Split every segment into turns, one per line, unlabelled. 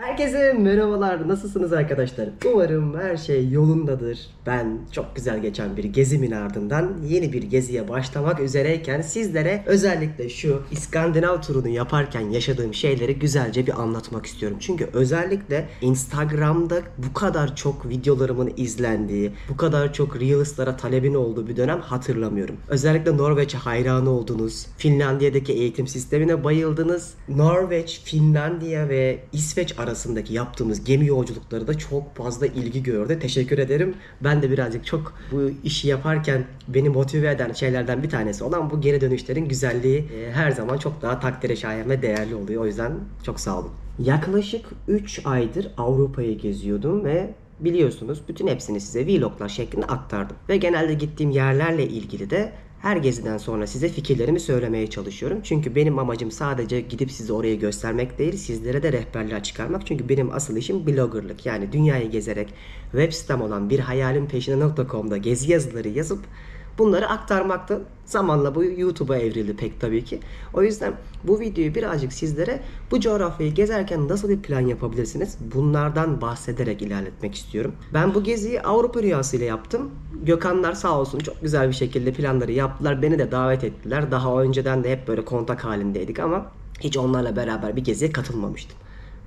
Herkese merhabalar. Nasılsınız arkadaşlar? Umarım her şey yolundadır. Ben çok güzel geçen bir gezimin ardından yeni bir geziye başlamak üzereyken sizlere özellikle şu İskandinav turunu yaparken yaşadığım şeyleri güzelce bir anlatmak istiyorum. Çünkü özellikle Instagram'da bu kadar çok videolarımın izlendiği, bu kadar çok Reels'lara talebin olduğu bir dönem hatırlamıyorum. Özellikle Norveç'e hayran oldunuz. Finlandiya'daki eğitim sistemine bayıldınız. Norveç, Finlandiya ve İsveç arasındaki yaptığımız gemi yolculukları da çok fazla ilgi gördü. Teşekkür ederim. Ben de birazcık çok bu işi yaparken beni motive eden şeylerden bir tanesi olan bu geri dönüşlerin güzelliği her zaman çok daha takdire şayan ve değerli oluyor. O yüzden çok sağ olun. Yaklaşık 3 aydır Avrupa'yı geziyordum ve biliyorsunuz bütün hepsini size vloglar şeklinde aktardım. Ve genelde gittiğim yerlerle ilgili de her geziden sonra size fikirlerimi söylemeye çalışıyorum. Çünkü benim amacım sadece gidip size orayı göstermek değil, sizlere de rehberler çıkarmak. Çünkü benim asıl işim bloggerlık. Yani dünyayı gezerek web sitem olan birhayalimpeşine.com'da gezi yazıları yazıp bunları aktarmakta. Zamanla bu YouTube'a evrildi pek tabii ki. O yüzden bu videoyu birazcık sizlere bu coğrafyayı gezerken nasıl bir plan yapabilirsiniz? Bunlardan bahsederek ilerletmek istiyorum. Ben bu geziyi Avrupa Rüyası ile yaptım. Gökhanlar sağ olsun çok güzel bir şekilde planları yaptılar. Beni de davet ettiler. Daha önceden de hep böyle kontak halindeydik ama hiç onlarla beraber bir geziye katılmamıştım.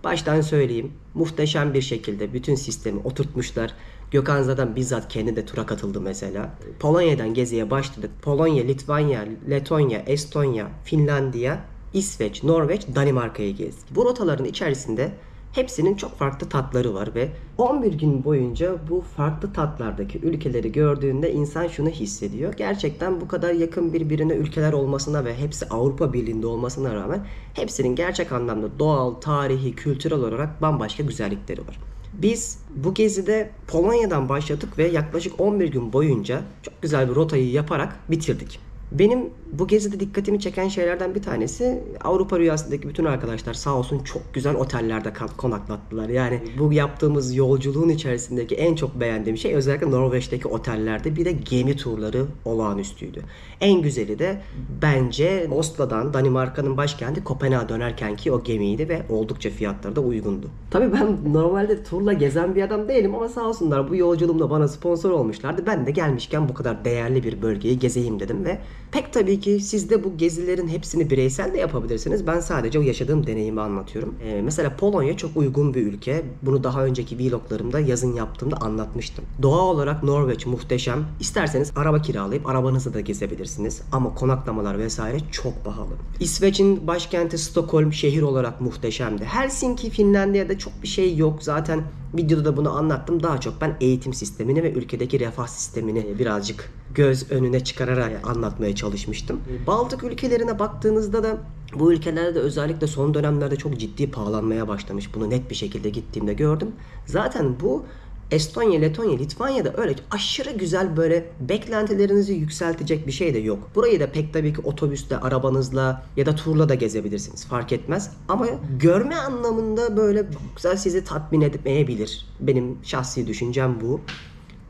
Baştan söyleyeyim. Muhteşem bir şekilde bütün sistemi oturtmuşlar. Gökhan zaten bizzat kendi de tura katıldı mesela. Polonya'dan geziye başladık. Polonya, Litvanya, Letonya, Estonya, Finlandiya, İsveç, Norveç, Danimarka'yı gezdik. Bu rotaların içerisinde hepsinin çok farklı tatları var ve 11 gün boyunca bu farklı tatlardaki ülkeleri gördüğünde insan şunu hissediyor. Gerçekten bu kadar yakın birbirine ülkeler olmasına ve hepsi Avrupa Birliği'nde olmasına rağmen hepsinin gerçek anlamda doğal, tarihi, kültürel olarak bambaşka güzellikleri var. Biz bu gezide Polonya'dan başladık ve yaklaşık 11 gün boyunca çok güzel bir rotayı yaparak bitirdik. Benim bu gezide dikkatimi çeken şeylerden bir tanesi Avrupa Rüyası'ndaki bütün arkadaşlar sağ olsun çok güzel otellerde konaklattılar. Yani bu yaptığımız yolculuğun içerisindeki en çok beğendiğim şey özellikle Norveç'teki otellerde bir de gemi turları olağanüstüydü. En güzeli de bence Oslo'dan Danimarka'nın başkenti Kopenhag'a dönerkenki o gemiydi ve oldukça fiyatları da uygundu. Tabii ben normalde turla gezen bir adam değilim ama sağ olsunlar bu yolculuğumda bana sponsor olmuşlardı. Ben de gelmişken bu kadar değerli bir bölgeyi gezeyim dedim ve pek tabii ki siz de bu gezilerin hepsini bireysel de yapabilirsiniz. Ben sadece o yaşadığım deneyimi anlatıyorum. Mesela Polonya çok uygun bir ülke. Bunu daha önceki vloglarımda yazın yaptığımda anlatmıştım. Doğa olarak Norveç muhteşem. İsterseniz araba kiralayıp arabanızı da gezebilirsiniz. Ama konaklamalar vesaire çok pahalı. İsveç'in başkenti Stockholm şehir olarak muhteşemdi. Helsinki, Finlandiya'da çok bir şey yok. Zaten videoda da bunu anlattım. Daha çok ben eğitim sistemini ve ülkedeki refah sistemini birazcık göz önüne çıkararak anlatmaya çalışmıştım. Baltık ülkelerine baktığınızda da bu ülkelerde de özellikle son dönemlerde çok ciddi pahalanmaya başlamış. Bunu net bir şekilde gittiğimde gördüm. Zaten bu Estonya, Letonya, Litvanya'da öyle aşırı güzel böyle beklentilerinizi yükseltecek bir şey de yok. Burayı da pek tabii ki otobüsle, arabanızla ya da turla da gezebilirsiniz. Fark etmez. Ama görme anlamında böyle güzel sizi tatmin etmeyebilir. Benim şahsi düşüncem bu.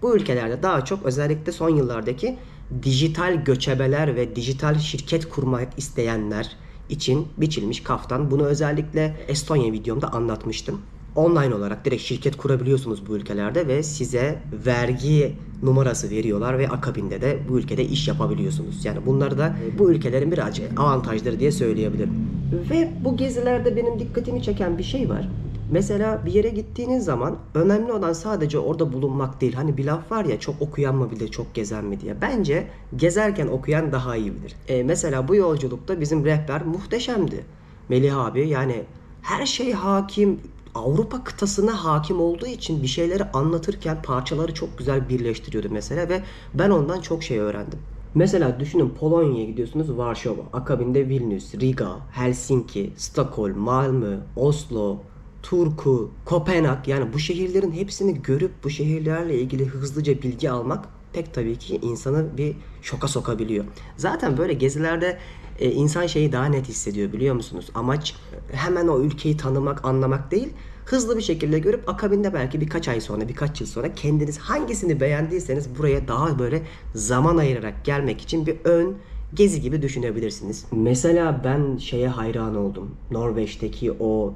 Bu ülkelerde daha çok özellikle son yıllardaki dijital göçebeler ve dijital şirket kurmak isteyenler için biçilmiş kaftan. Bunu özellikle Estonya videomda anlatmıştım. Online olarak direkt şirket kurabiliyorsunuz bu ülkelerde ve size vergi numarası veriyorlar ve akabinde de bu ülkede iş yapabiliyorsunuz. Yani bunları da bu ülkelerin birazcık avantajları diye söyleyebilirim. Ve bu gezilerde benim dikkatimi çeken bir şey var. Mesela bir yere gittiğiniz zaman önemli olan sadece orada bulunmak değil. Hani bir laf var ya çok okuyan mı bilir çok gezen mi diye. Bence gezerken okuyan daha iyi bilir. Mesela bu yolculukta bizim rehber muhteşemdi. Melih abi yani her şey hakim. Avrupa kıtasına hakim olduğu için bir şeyleri anlatırken parçaları çok güzel birleştiriyordu mesela ve ben ondan çok şey öğrendim. Mesela düşünün Polonya'ya gidiyorsunuz Varşova, akabinde Vilnius, Riga, Helsinki, Stockholm, Malmö, Oslo, Turku, Kopenhag yani bu şehirlerin hepsini görüp bu şehirlerle ilgili hızlıca bilgi almak pek tabii ki insanı bir şoka sokabiliyor. Zaten böyle gezilerde insan şeyi daha net hissediyor biliyor musunuz? Amaç hemen o ülkeyi tanımak, anlamak değil. Hızlı bir şekilde görüp akabinde belki birkaç ay sonra, birkaç yıl sonra kendiniz hangisini beğendiyseniz buraya daha böyle zaman ayırarak gelmek için bir ön gezi gibi düşünebilirsiniz. Mesela ben şeye hayran oldum. Norveç'teki o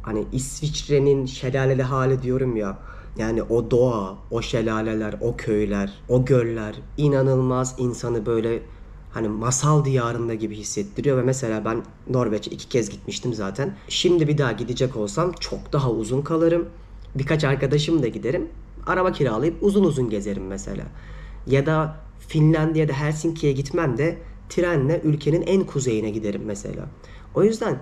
hani İsviçre'nin şelaleli hali diyorum ya. Yani o doğa, o şelaleler, o köyler, o göller inanılmaz insanı böyle hani masal diyarında gibi hissettiriyor ve mesela ben Norveç'e 2 kez gitmiştim zaten. Şimdi bir daha gidecek olsam çok daha uzun kalırım. Birkaç arkadaşım da giderim. Araba kiralayıp uzun uzun gezerim mesela. Ya da Finlandiya'da Helsinki'ye gitmem de trenle ülkenin en kuzeyine giderim mesela. O yüzden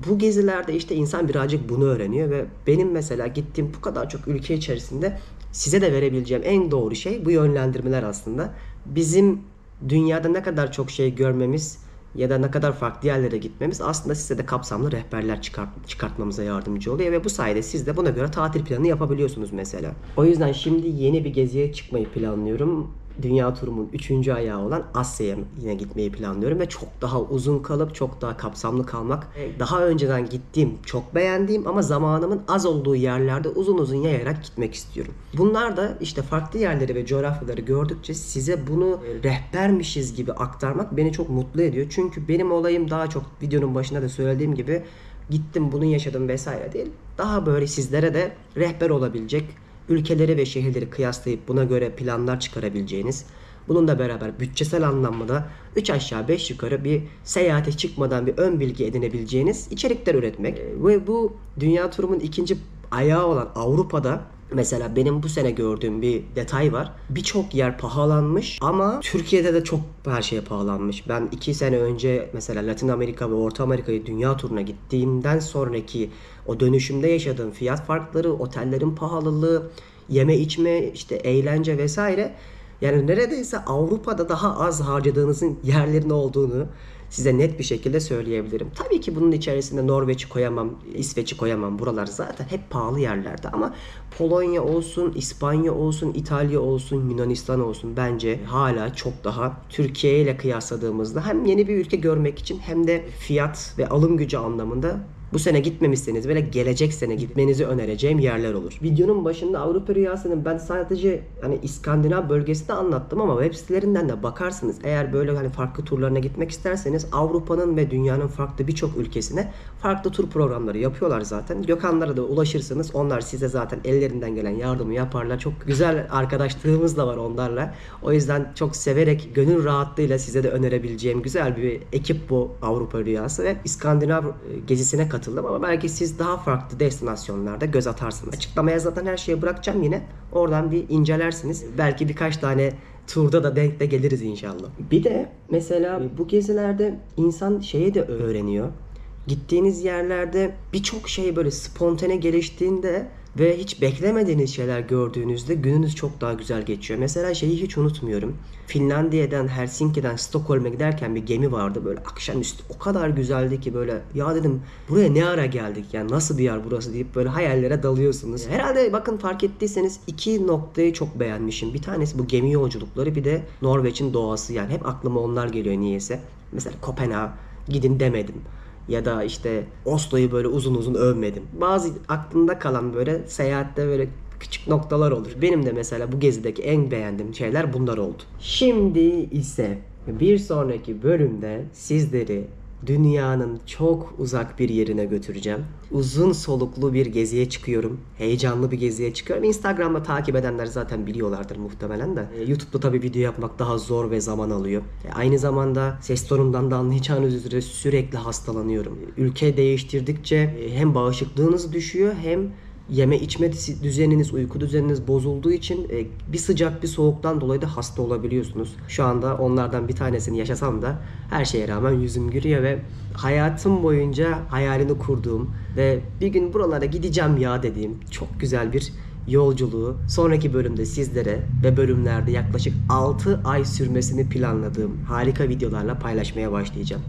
bu gezilerde işte insan birazcık bunu öğreniyor ve benim mesela gittiğim bu kadar çok ülke içerisinde size de verebileceğim en doğru şey bu yönlendirmeler aslında. Bizim dünyada ne kadar çok şey görmemiz ya da ne kadar farklı yerlere gitmemiz aslında size de kapsamlı rehberler çıkartmamıza yardımcı oluyor ve bu sayede siz de buna göre tatil planı yapabiliyorsunuz mesela. O yüzden şimdi yeni bir geziye çıkmayı planlıyorum. Dünya turumun 3. ayağı olan Asya'ya yine gitmeyi planlıyorum ve çok daha uzun kalıp çok daha kapsamlı kalmak. Daha önceden gittiğim, çok beğendiğim ama zamanımın az olduğu yerlerde uzun uzun yayarak gitmek istiyorum. Bunlar da işte farklı yerleri ve coğrafyaları gördükçe size bunu rehbermişiz gibi aktarmak beni çok mutlu ediyor. Çünkü benim olayım daha çok videonun başında da söylediğim gibi gittim bunu yaşadım vesaire değil. Daha böyle sizlere de rehber olabilecek ülkeleri ve şehirleri kıyaslayıp buna göre planlar çıkarabileceğiniz, bununla beraber bütçesel anlamda da 3 aşağı 5 yukarı bir seyahate çıkmadan bir ön bilgi edinebileceğiniz içerikler üretmek. Ve bu dünya turumun 2. ayağı olan Avrupa'da mesela benim bu sene gördüğüm bir detay var. Birçok yer pahalanmış ama Türkiye'de de çok her şey pahalanmış. Ben 2 sene önce mesela Latin Amerika ve Orta Amerika'yı dünya turuna gittiğimden sonraki o dönüşümde yaşadığım fiyat farkları, otellerin pahalılığı, yeme içme, işte eğlence vesaire. Yani neredeyse Avrupa'da daha az harcadığınızın yerlerin olduğunu size net bir şekilde söyleyebilirim. Tabii ki bunun içerisinde Norveç'i koyamam, İsveç'i koyamam. Buralar zaten hep pahalı yerlerde ama Polonya olsun, İspanya olsun, İtalya olsun, Yunanistan olsun bence hala çok daha Türkiye ile kıyasladığımızda hem yeni bir ülke görmek için hem de fiyat ve alım gücü anlamında bu sene gitmemişseniz böyle gelecek sene gitmenizi önereceğim yerler olur. Videonun başında Avrupa Rüyası'nın ben sadece hani İskandinav bölgesinde anlattım ama web sitelerinden de bakarsınız. Eğer böyle hani farklı turlarına gitmek isterseniz Avrupa'nın ve dünyanın farklı birçok ülkesine farklı tur programları yapıyorlar zaten. Gökhanlara da ulaşırsınız. Onlar size zaten ellerinden gelen yardımı yaparlar. Çok güzel arkadaşlığımız da var onlarla. O yüzden çok severek, gönül rahatlığıyla size de önerebileceğim güzel bir ekip bu Avrupa Rüyası ve İskandinav gezisine katıldım ama belki siz daha farklı destinasyonlarda göz atarsınız. Açıklamaya zaten her şeyi bırakacağım yine. Oradan bir incelersiniz. Belki birkaç tane turda da denk de geliriz inşallah. Bir de mesela bu gezilerde insan şeyi de öğreniyor. Gittiğiniz yerlerde birçok şey böyle spontane geliştiğinde ve hiç beklemediğiniz şeyler gördüğünüzde gününüz çok daha güzel geçiyor. Mesela şeyi hiç unutmuyorum. Finlandiya'dan Helsinki'den Stockholm'a giderken bir gemi vardı böyle akşamüstü. O kadar güzeldi ki böyle ya dedim buraya ne ara geldik yani nasıl bir yer burası deyip böyle hayallere dalıyorsunuz. Herhalde bakın fark ettiyseniz 2 noktayı çok beğenmişim. Bir tanesi bu gemi yolculukları bir de Norveç'in doğası yani hep aklıma onlar geliyor niyeyse. Mesela Kopenhag'a gidin demedim. Ya da işte Oslo'yu böyle uzun uzun övmedim. Bazı aklımda kalan böyle seyahatte böyle küçük noktalar olur. Benim de mesela bu gezideki en beğendiğim şeyler bunlar oldu. Şimdi ise bir sonraki bölümde sizleri dünyanın çok uzak bir yerine götüreceğim. Uzun soluklu bir geziye çıkıyorum. Heyecanlı bir geziye çıkıyorum. Instagram'da takip edenler zaten biliyorlardır muhtemelen de. YouTube'da tabii video yapmak daha zor ve zaman alıyor. Aynı zamanda ses tonumdan da anlayacağınız üzere sürekli hastalanıyorum. Ülke değiştirdikçe hem bağışıklığınız düşüyor hem yeme içme düzeniniz, uyku düzeniniz bozulduğu için bir sıcak bir soğuktan dolayı da hasta olabiliyorsunuz. Şu anda onlardan bir tanesini yaşasam da her şeye rağmen yüzüm gülüyor ve hayatım boyunca hayalini kurduğum ve bir gün buralara gideceğim ya dediğim çok güzel bir yolculuğu sonraki bölümde sizlere ve bölümlerde yaklaşık 6 ay sürmesini planladığım harika videolarla paylaşmaya başlayacağım.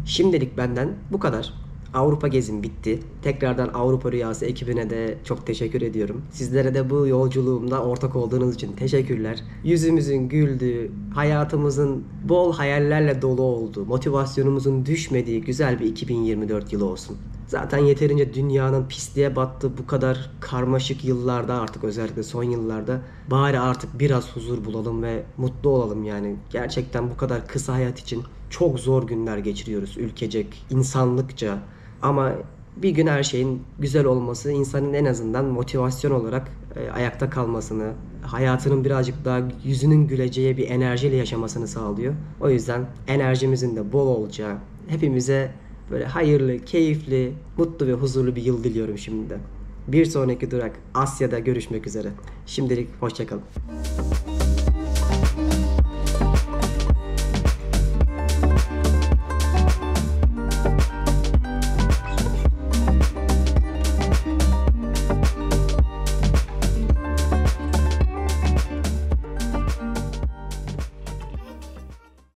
Şimdilik benden bu kadar. Avrupa gezim bitti. Tekrardan Avrupa Rüyası ekibine de çok teşekkür ediyorum. Sizlere de bu yolculuğumda ortak olduğunuz için teşekkürler. Yüzümüzün güldüğü, hayatımızın bol hayallerle dolu olduğu, motivasyonumuzun düşmediği güzel bir 2024 yılı olsun. Zaten yeterince dünyanın pisliğe battığı bu kadar karmaşık yıllarda artık özellikle son yıllarda bari artık biraz huzur bulalım ve mutlu olalım yani. Gerçekten bu kadar kısa hayat için çok zor günler geçiriyoruz ülkecek, insanlıkça. Ama Bir gün her şeyin güzel olması insanın en azından motivasyon olarak ayakta kalmasını, hayatının birazcık daha yüzünün güleceği bir enerjiyle yaşamasını sağlıyor. O yüzden enerjimizin de bol olacağı, hepimize böyle hayırlı, keyifli, mutlu ve huzurlu bir yıl diliyorum şimdi de. Bir sonraki durak Asya'da görüşmek üzere. Şimdilik hoşça kalın.